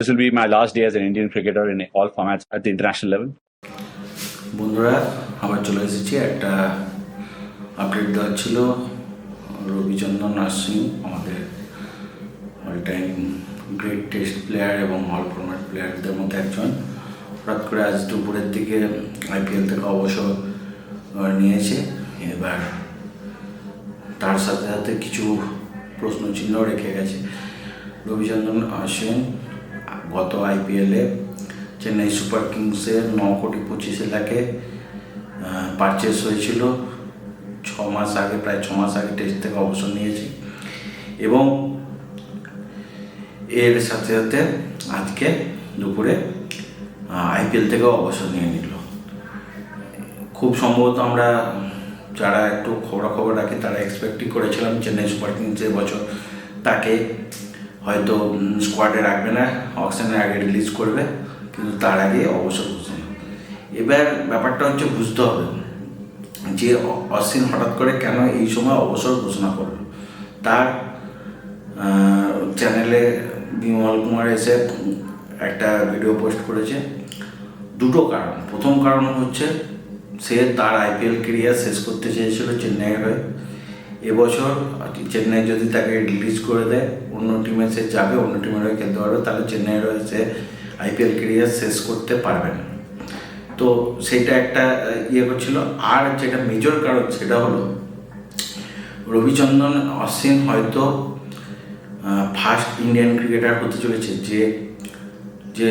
This will be my last day as an Indian cricketer in all formats at the international level. বন্ধুরা আবার চলে এসেছি একটা update দেওয়ার ছিল। রবিচন্দ্রন আশ্বিন আমাদের all time great test player এবং অল ফরম্যাট প্লেয়ারদের মধ্যে একজন, হঠাৎ করে আজ দুপুরের দিকে আইপিএল থেকে অবসর নিয়েছে। এবার তার সাথে সাথে কিছু প্রশ্নচিহ্ন রেখে গেছে। রবিচন্দ্রন আশ্বিন গত আইপিএলে চেন্নাই সুপার কিংসে 9,25,00,000 পারচেস হয়েছিল 6 মাস আগে, প্রায় 6 মাস আগে টেস্ট থেকে অবসর নিয়েছে এবং এর সাথে সাথে আজকে দুপুরে আইপিএল থেকেও অবসর নিয়ে নিল। খুব সম্ভবত আমরা যারা একটু খবরাখবর রাখি তারা এক্সপেক্টই করেছিলাম চেন্নাই সুপার কিংস এবছর তাকে হয়তো স্কোয়াডে রাখবে না, অকশনের আগে রিলিজ করবে, কিন্তু তার আগে অবসর ঘোষণা। এবার ব্যাপারটা হচ্ছে বুঝতে হবে যে অশ্বিন হঠাৎ করে কেন এই সময় অবসর ঘোষণা করলো। তার চ্যানেলে বিমল কুমার এসে একটা ভিডিও পোস্ট করেছে। দুটো কারণ। প্রথম কারণ হচ্ছে সে তার আইপিএল ক্যারিয়ার শেষ করতে চেয়েছিল চেন্নাইয়ের হয়ে। এবছর চেন্নাই যদি তাকে রিলিজ করে দেয়, অন্য টিমে সে যাবে, অন্য টিমের হয়ে খেলতে পারবে, তাহলে চেন্নাইয়ের হয়ে সে আইপিএল ক্যারিয়ার শেষ করতে পারবে না। তো সেটা একটা ইয়ে করছিল। আর যেটা মেজর কারণ সেটা হলো রবিচন্দ্রন অশ্বিন হয়তো ফার্স্ট ইন্ডিয়ান ক্রিকেটার হতে চলেছে যে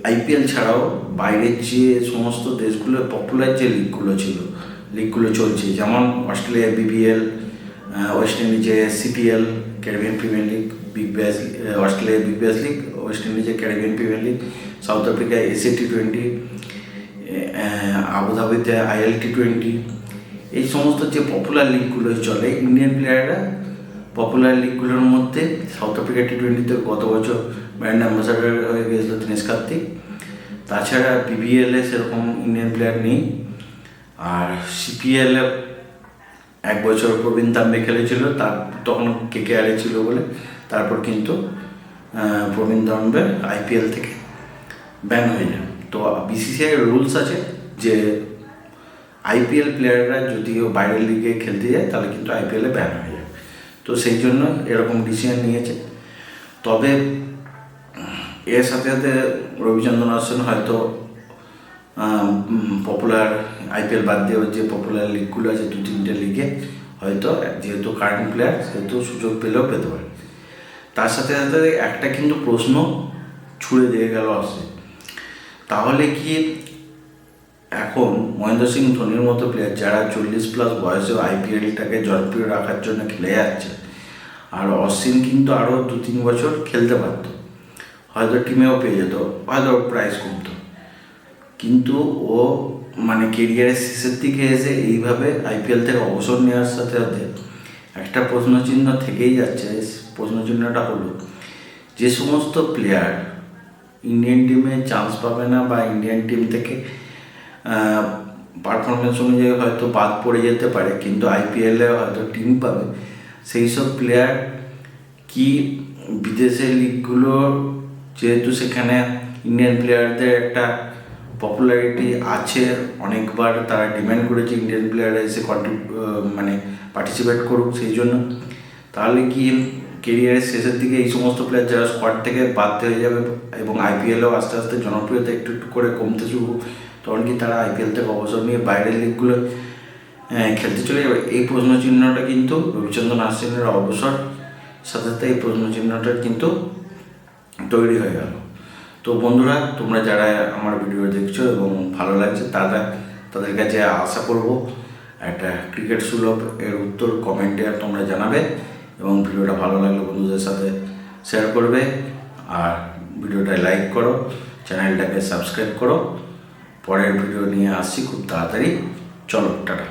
আইপিএল ছাড়াও বাইরের যে সমস্ত দেশগুলো পপুলার যে লিগগুলো চলছে, যেমন অস্ট্রেলিয়া BBL, ওয়েস্ট ইন্ডিজে CPL Caribbean Premier League, Australia Big Bash League, west ইন্ডিজে ক্যারিবিয়ান প্রিমিয়ার লিগ, সাউথ আফ্রিকায় এশিয়া T20, আবুধাবিতে IL T20, এই সমস্ত যে পপুলার লিগগুলো চলে, ইন্ডিয়ান প্লেয়াররা পপুলার লিগগুলোর মধ্যে সাউথ আফ্রিকা T20-তে গত বছর ব্র্যান্ড অ্যাম্বাসাডার হয়ে গিয়েছিল দীনেশ কার্তিক। তাছাড়া BBL-এ সেরকম ইন্ডিয়ান প্লেয়ার নেই। আর CPL-এ এক বছর প্রবীণ তাম্বে খেলেছিল, তার তখন KKR-এ ছিল বলে, তারপর কিন্তু প্রবীণ তাম্বে IPL থেকে ব্যান হয়ে যায়। তো BCCI রুলস আছে যে IPL প্লেয়াররা যদিও বাইরের লিগে খেলতে যায় তাহলে কিন্তু IPL-এ ব্যান হয়ে যায়। তো সেই জন্য এরকম ডিসিশন নিয়েছে। তবে এর সাথে সাথে রবিচন্দ্রন আশ্বিন হয়তো পপুলার IPL বাদ দিয়ে যে পপুলার লিগগুলো আছে 2-3টে লিগে হয়তো, যেহেতু কারেন্ট প্লেয়ার সেহেতু সুযোগ পেলেও পেতে পারে। তার সাথে সাথে একটা কিন্তু প্রশ্ন ছুড়ে দিয়ে গেল অশ্বিন, তাহলে কি এখন মহেন্দ্র সিং ধোনির মতো প্লেয়ার যারা 40+ বয়সেও IPL-টাকে জনপ্রিয় রাখার জন্য খেলে যাচ্ছে, আর অশ্বিন কিন্তু আরও 2-3 বছর খেলতে পারত, হয়তো টিমেও পেয়ে যেত, হয়তো প্রাইস কমতো, কিন্তু ও মানে কেরিয়ারের শেষের দিকে এসে এইভাবে IPL থেকে অবসর নেওয়ার সাথে সাথে একটা প্রশ্নচিহ্ন থেকেই যাচ্ছে। প্রশ্নচিহ্নটা হলো যে সমস্ত প্লেয়ার ইন্ডিয়ান টিমে চান্স পাবে না বা ইন্ডিয়ান টিম থেকে পারফরমেন্স অনুযায়ী হয়তো বাদ পড়ে যেতে পারে, কিন্তু IPL-এ হয়তো টিম পাবে, সেই সব প্লেয়ার কি বিদেশের লিগগুলো, যেহেতু সেখানে ইন্ডিয়ান প্লেয়ারদের একটা পপুলারিটি আছে, অনেকবার তারা ডিমান্ড করেছে ইন্ডিয়ান প্লেয়াররা এসে পার্টিসিপেট করুক, সেই জন্য তাহলে কি কেরিয়ারের শেষের দিকে এই সমস্ত প্লেয়ার যারা স্কোয়াড থেকে বাদ হয়ে যাবে এবং IPL-এও আস্তে আস্তে জনপ্রিয়তা একটু একটু করে কমতে শুরু, তখন কি তারা IPL থেকে অবসর নিয়ে বাইরের লিগগুলো খেলতে চলে যাবে? এই প্রশ্নচিহ্নটা কিন্তু রবিচন্দ্রন আশ্বিনের অবসর সাথে সাথে এই প্রশ্নচিহ্নটা কিন্তু তৈরি হয়ে গেল। তো বন্ধুরা, তোমরা যারা আমার ভিডিও দেখছো এবং ভালো লাগছে তাদের কাছে আশা করব একটা ক্রিকেট সুলভ এর উত্তর কমেন্টে তোমরা জানাবে এবং ভিডিওটা ভালো লাগলে বন্ধুদের সাথে শেয়ার করবে, আর ভিডিওটা লাইক করো, চ্যানেলটাকে সাবস্ক্রাইব করো। পরের ভিডিও নিয়ে আসছি খুব তাড়াতাড়ি। চলো, টাটা।